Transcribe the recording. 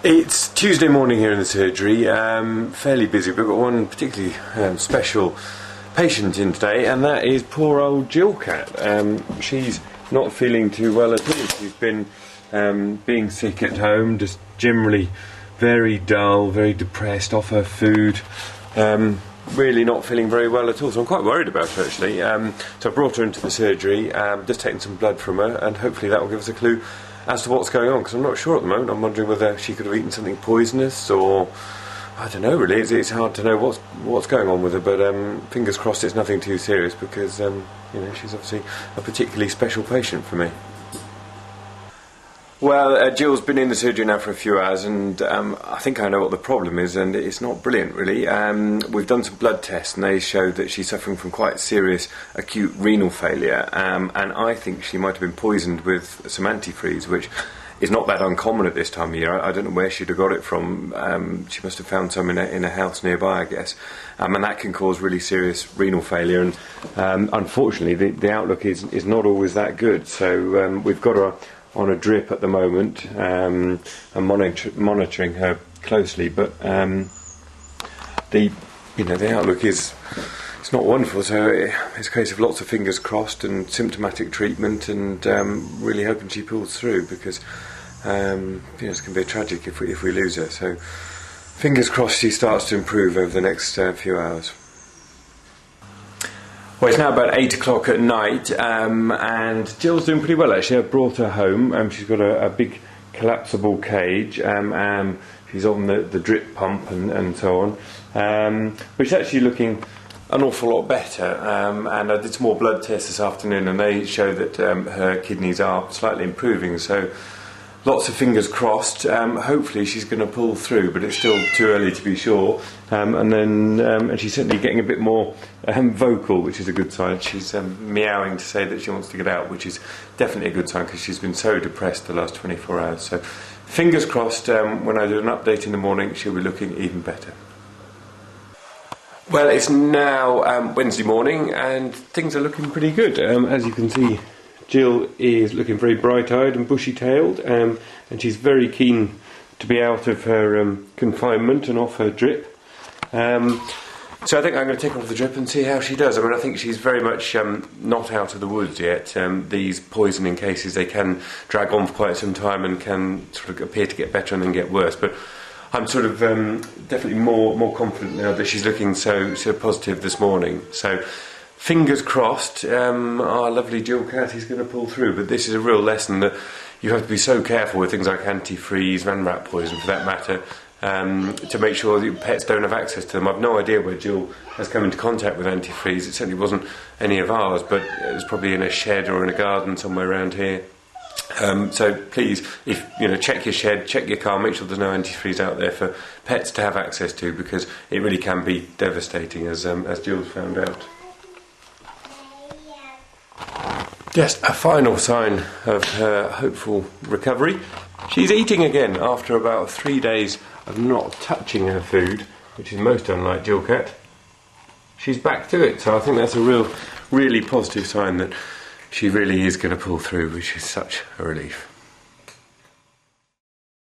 It's Tuesday morning here in the surgery, fairly busy. We've got one particularly special patient in today, and that is poor old Jill Cat. She's not feeling too well at all. She's been being sick at home, just generally very dull, very depressed, off her food, really not feeling very well at all. So I'm quite worried about her actually. So I brought her into the surgery, just taking some blood from her, and hopefully that will give us a clue as to what's going on, because I'm not sure at the moment. I'm wondering whether she could have eaten something poisonous, or I don't know really. It's hard to know what's going on with her, but fingers crossed it's nothing too serious, because you know, she's obviously a particularly special patient for me. Well, Jill's been in the surgery now for a few hours, and I think I know what the problem is, and it's not brilliant really. We've done some blood tests, and they show that she's suffering from quite serious acute renal failure, and I think she might have been poisoned with some antifreeze, which is not that uncommon at this time of year. I don't know where she'd have got it from. She must have found some in a house nearby, I guess, and that can cause really serious renal failure, and unfortunately the outlook is not always that good. So we've got her on a drip at the moment, and monitoring her closely, but the outlook is not wonderful. So it's a case of lots of fingers crossed and symptomatic treatment, and really hoping she pulls through, because it's going to be tragic if we lose her. So fingers crossed she starts to improve over the next few hours. Well, it's now about 8 o'clock at night, and Jill's doing pretty well actually. I've brought her home. She's got a big collapsible cage, she's on the drip pump and so on, but she's actually looking an awful lot better, and I did some more blood tests this afternoon, and they show that her kidneys are slightly improving, so lots of fingers crossed. Hopefully she's going to pull through, but it's still too early to be sure. And she's certainly getting a bit more vocal, which is a good sign. She's meowing to say that she wants to get out, which is definitely a good sign, because she's been so depressed the last 24 hours. So fingers crossed, when I do an update in the morning, she'll be looking even better. Well, it's now Wednesday morning, and things are looking pretty good. As you can see, Jill is looking very bright-eyed and bushy-tailed, and she's very keen to be out of her confinement and off her drip. So I think I'm going to take her off the drip and see how she does. I mean, I think she's very much not out of the woods yet. These poisoning cases, they can drag on for quite some time and can sort of appear to get better and then get worse. But I'm sort of definitely more confident now that she's looking so positive this morning. So fingers crossed, our lovely Jill Cat is going to pull through. But this is a real lesson that you have to be so careful with things like antifreeze and rat poison, for that matter, to make sure that your pets don't have access to them. I've no idea where Jill has come into contact with antifreeze. It certainly wasn't any of ours, but it was probably in a shed or in a garden somewhere around here. So please, check your shed, check your car, make sure there's no antifreeze out there for pets to have access to, because it really can be devastating, as Jill's found out. Just a final sign of her hopeful recovery. She's eating again after about 3 days of not touching her food, which is most unlike Jill Cat. She's back to it, so I think that's a really positive sign that she really is going to pull through, which is such a relief.